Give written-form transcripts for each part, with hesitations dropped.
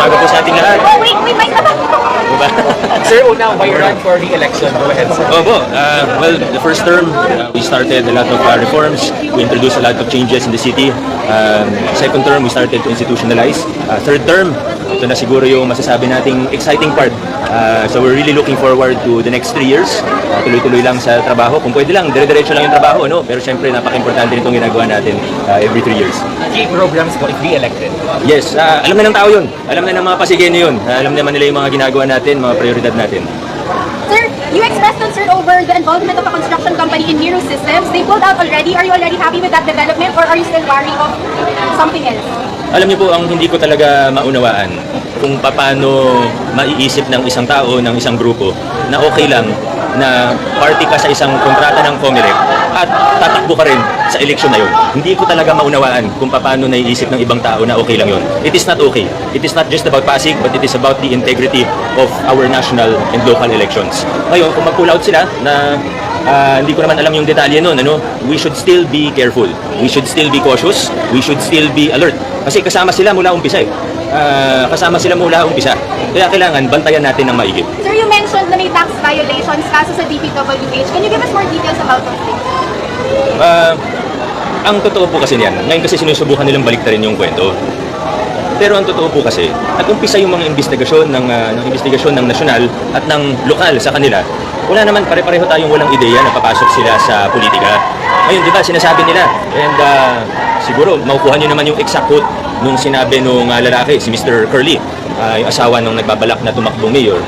umaga po sa ating lahat. Oh, wait, may tama. Diba? Sir, una, why run for re-election? Go ahead, sir. Opo, well, the first term, we started a lot of reforms. We introduced a lot of changes in the city. Second term, we started to institutionalize. Third term, ito na siguro yung masasabi nating exciting part. So we're really looking forward to the next 3 years. Tuloy-tuloy lang sa trabaho. Kung pwede lang, dire-diretso lang yung trabaho, no? Pero syempre, napaka-importante nitong ginagawa natin every 3 years. Key programs mo if re-elected. Yes, alam na ng tao yun. Alam na ng mga pasigeno yun. Alam naman nila yung mga ginagawa natin, mga prioridad natin. Sir, you expressed concern over the involvement of a construction company in Miro Systems. They pulled out already. Are you already happy with that development or are you still worried of something else? Alam niyo po, ang hindi ko talaga maunawaan kung paano maiisip ng isang tao, ng isang grupo, na okay lang na party ka sa isang kontrata ng COMELEC at tatakbo ka rin sa eleksyon na yun. Hindi ko talaga maunawaan kung paano naiisip ng ibang tao na okay lang yun. It is not okay. It is not just about Pasig, but it is about the integrity of our national and local elections. Ngayon, kung mag-pull out sila na hindi ko naman alam yung detalye nun, we should still be careful. We should still be cautious. We should still be alert. Kasi kasama sila mula umpisa eh. Kasama sila mula umpisa. Kaya kailangan bantayan natin ng maigit. Sir, you mentioned na may tax violations kaso sa DPWH. Can you give us more details about those things? Ang totoo po kasi niyan, ngayon kasi sinusubukan nilang baliktarin yung kwento. Pero ang totoo po kasi, nag-umpisa yung mga investigasyon ng nasyonal at ng lokal sa kanila. Wala naman, pare-pareho tayong walang ideya na papasok sila sa politika. Ngayon, di ba, sinasabi nila, and siguro, makukuha nyo naman yung exact quote nung sinabi nung lalaki, si Mr. Curly, yung asawa nung nagbabalak na tumakbong mayor.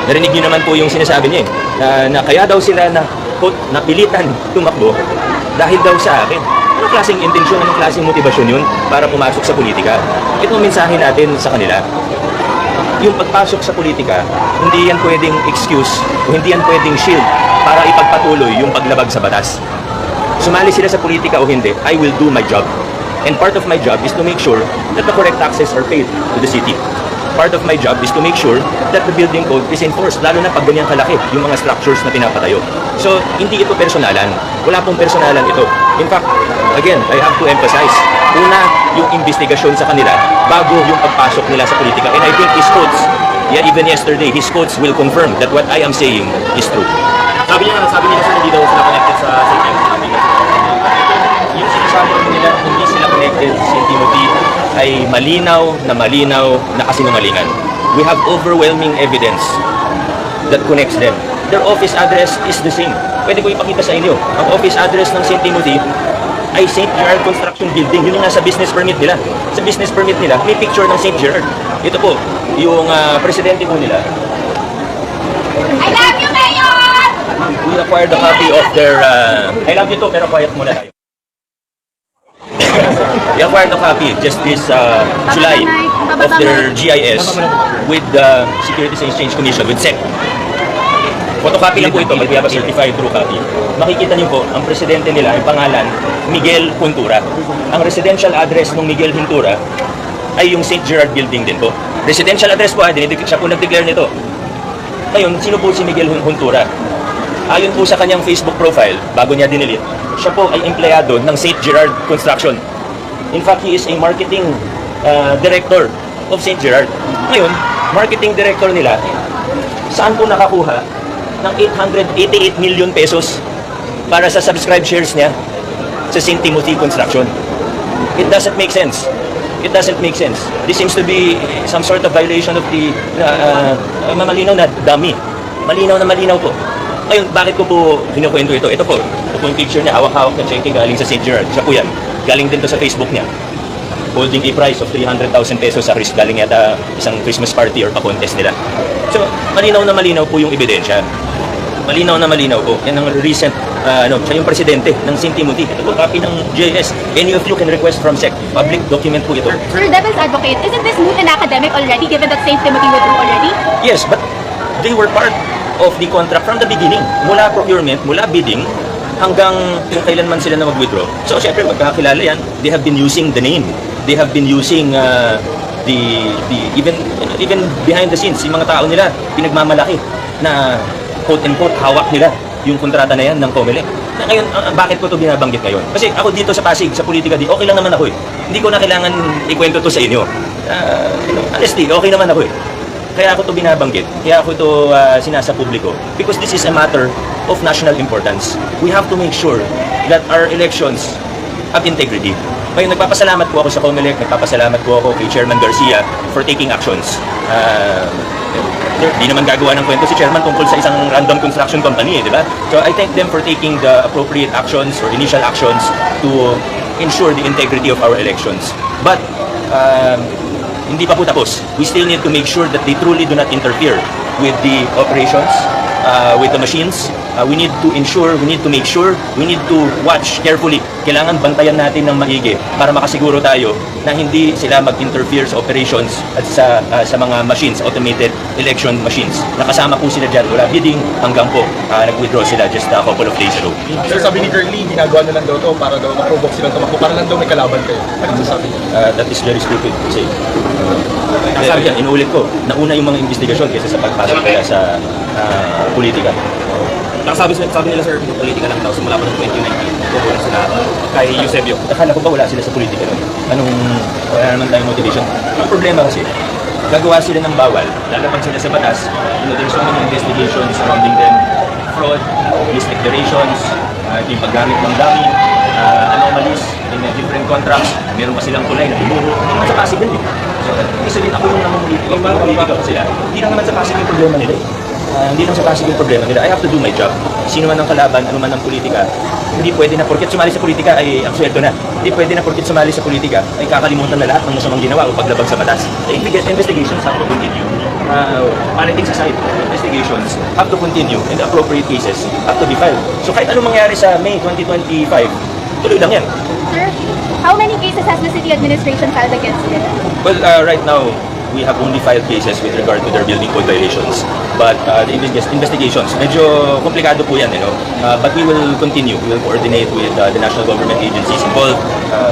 Narinig nyo naman po yung sinasabi niya, na kaya daw sila na, quote, napilitan tumakbo dahil daw sa akin. Anong klaseng intensyon, anong klaseng motibasyon yun para pumasok sa politika? Ito ang mensahe natin sa kanila. Yung pagpasok sa politika, hindi yan pwedeng excuse o hindi yan pwedeng shield para ipagpatuloy yung paglabag sa batas. Sumali sila sa politika o hindi, I will do my job. And part of my job is to make sure that the correct taxes are paid to the city. Part of my job is to make sure that the building code is enforced, lalo na pag ganyan kalaki yung mga structures na pinapatayo. So, hindi ito personalan. Wala pong personalan ito. In fact, again, I have to emphasize, una, yung investigasyon sa kanila bago yung pagpasok nila sa politika. And I think his quotes, even yesterday, his quotes will confirm that what I am saying is true. Sabi nila sir, hindi daw sila connected sa St. Timothy. Yung sinasabi nila hindi sila connected sa St. Timothy ay malinaw na kasinungalingan. We have overwhelming evidence that connects them. Their office address is the same. Pwede ko ipakita sa inyo. Ang office address ng St. Timothy ay St. Gerard Construction Building. Yun yung nasa business permit nila. Sa business permit nila, may picture ng St. Gerard. Ito po, yung presidente po nila. I love you, Mayor! We acquired a copy of their... I love you too, pero quiet muna tayo. We acquired a copy just this July of their GIS with the Securities and Exchange Commission, with SEC. Photocopy lang po ito, but we have a certified true copy. Makikita niyo po, ang presidente nila, ang pangalan, Miguel Juntura. Ang residential address ng Miguel Juntura ay yung St. Gerard Building din po. Residential address po, siya po nag-declare nito. Ngayon, sino po si Miguel Juntura? Ayon po sa kanyang Facebook profile, bago niya dinilit, siya po ay empleyado ng St. Gerard Construction. In fact, he is a marketing director of St. Gerard. Ngayon, marketing director nila, saan po nakakuha ng 888 million pesos para sa subscribed shares niya sa St. Timothy Construction? It doesn't make sense. It doesn't make sense. This seems to be some sort of violation of the malinaw na dummy. Malinaw na malinaw po. Ngayon, bakit ko po kinukwento ito? Ito po yung picture niya, hawak-hawak na cheque galing sa St. Gerard. Siya po yan. Galing din to sa Facebook niya. Holding a price of 300,000 pesos sa galing yata isang Christmas party or pa-contest nila. So, malinaw na malinaw po yung ebidensya. Malinaw na malinaw po. Yan ang recent, siya yung presidente ng St. Timothy. Ito po, copy ng GIS. Any of you can request from SEC. Public document po ito. Sir, Devil's Advocate, isn't this moot and academic already given that St. Timothy withdrew already? Yes, but they were part of the contract from the beginning. Mula procurement, mula bidding, hanggang kung kailan man sila na mag-withdraw. So, syempre, magkakilala yan. They have been using the name. They have been using even behind the scenes, yung mga tao nila, pinagmamalaki na quote-unquote, hawak nila yung kontrata na yan ng COMELEC. Na ngayon, bakit ko ito binabanggit ngayon? Kasi ako dito sa Pasig, sa politika, okay lang naman ako eh. Hindi ko na kailangan ikwento to sa inyo. Honestly, okay naman ako eh. Kaya ako to binabanggit, kaya ako to sinasa publiko. Because this is a matter of national importance. We have to make sure that our elections have integrity. Ngayon, nagpapasalamat po ako sa COMELEC, nagpapasalamat po ako kay Chairman Garcia for taking actions. Di naman gagawa ng kwento si Chairman tungkol sa isang random construction company, di ba? So I thank them for taking the appropriate actions or initial actions to ensure the integrity of our elections. But hindi pa po tapos. We still need to make sure that they truly do not interfere with the operations, with the machines. We need to ensure, we need to make sure, we need to watch carefully. Kailangan bantayan natin ng maigi para makasiguro tayo na hindi sila mag-interfere sa operations at sa mga machines, automated election machines. Nakasama po sila dyan, wala bidding hanggang po nag-withdraw sila just a couple of days ago. Sir, sabi ni Curly, ginagawa na lang daw to para daw ma-provoke silang tumakbo, para lang daw may kalaban kayo. Ano sabi niya? That is very stupid to say. Sabi yan, inuulit ko, nauna yung mga investigasyon kaysa sa pagpasok nila sa politika. Nakasabi nila sir, politika lang daw simula pa noong 2019. Kukunin sila kay Eusebio. Akala ko ba wala sila sa politika nun? Wala naman tayong motivation. Ang problema kasi, gagawa sila ng bawal, lalapag sila sa batas, there's so many investigations surrounding them, fraud, misdeclarations, yung paggamit ng dummy, anomalies in different contracts, meron pa silang tulay na bumuro, hindi naman sa Pasig yun eh. So, ibig sabihin ako yung namumulitika ko sila, hindi lang naman sa Pasig yung problema nila eh. Hindi lang sa Pasig yung problema nila. I have to do my job. Sino man ang kalaban, ano man ang politika, hindi pwede na porket sumali sa politika ay ang sweldo na. Hindi pwede na porket sumali sa politika ay kakalimutan na lahat ng masamang ginawa o paglabag sa batas. Investigations have to continue. Politics aside, investigations have to continue and the appropriate cases have to be filed. So kahit anong mangyari sa May 2025, tuloy lang yan. Sir, how many cases has the city administration filed against them? Well, right now, we have only filed cases with regard to their building code violations. But the investigations, medyo komplikado po yan, but we will continue. We will coordinate with the national government agencies involved.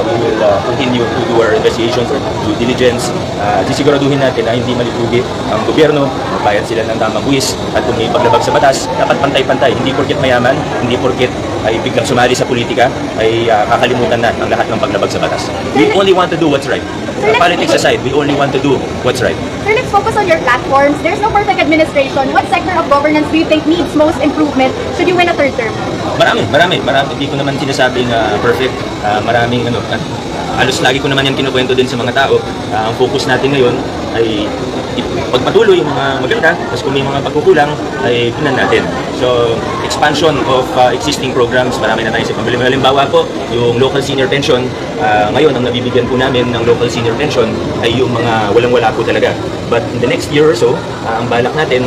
We will continue to do our investigations or due diligence. Sisiguraduhin natin na hindi malipugi ang gobyerno, magbayad sila ng tamang buwis, at kung may paglabag sa batas, dapat pantay-pantay. Hindi porket mayaman, hindi porket ay biglang sumali sa politika, ay kakalimutan na ang lahat ng paglabag sa batas. We only want to do what's right. Politics aside, we only want to do what's right. Sir, let's focus on your platforms. There's no perfect administration. What sector of governance do you think needs most improvement should you win a third term? Marami. Hindi ko naman sinasabing perfect. Maraming halos lagi ko naman yan kinukwento din sa mga tao. Ang focus natin ngayon ay pagpatuloy yung mga maganda, tapos kung may mga pagkukulang ay punan natin. So, expansion of existing programs, marami na tayo sa pamilya. Halimbawa po, yung local senior pension, ngayon ang nabibigyan po namin ng local senior pension ay yung mga walang-wala po talaga. But in the next year or so, ang balak namin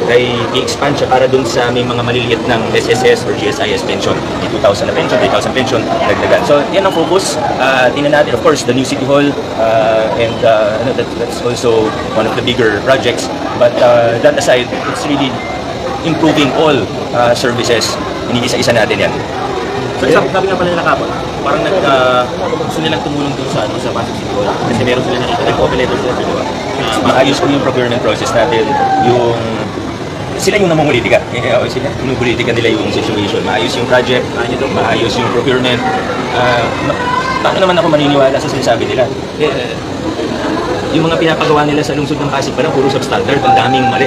ay i-expand siya para dun sa may mga maliliit ng SSS or GSIS pension. May 2,000 na pension, 3,000 pension, dagdagan. So, yan ang focus. Tingnan natin, of course, the new City Hall, and that's also one of the bigger projects. But that aside, it's really improving all services. Inigisa-isa natin yan. Sir, sabi nga pala nila kapon, parang gusto nilang tumulong dun sa Pasig City Hall. Kasi meron sila nakita, nag-open letter sila, di ba? Maayos po yung procurement process natin. Sila yung namumulitika. Sila yung politika nila yung situation. Maayos yung project, maayos yung procurement. Paano naman ako maniniwala sa sinasabi nila? Yung mga pinapagawa nila sa lungsod ng Pasig pa lang, puro substandard, ang daming mali.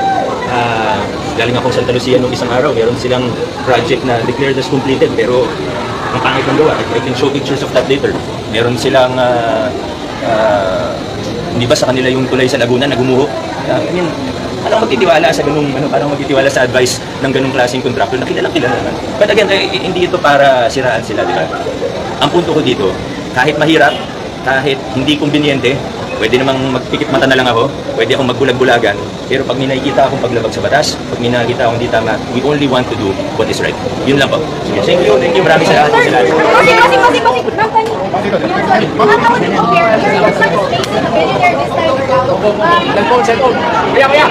Galing akong Santa Lucia nung isang araw, meron silang project na declared as completed, pero ang pangit ng gawa. I can show pictures of that later. Meron silang, hindi ba sa kanila yung tulay sa Laguna na gumuho? Parang magtitiwala sa parang magtitiwala sa advice ng ganung klaseng kontraktor na kilala naman. But again, hindi ito para siraan sila, di ba? Ang punto ko dito, kahit mahirap, kahit hindi kumbinyente, pwede namang magpikit mata na lang ako, pwede akong magbulag-bulagan, pero pag may nakikita akong paglabag sa batas, pag may nakikita akong di tama, we only want to do what is right. Yun lang po. Sige, thank you, maraming salamat. Sorry. Mga tao din compare, your son is facing a billionaire this time around. Cellphone. Kaya. Mayor,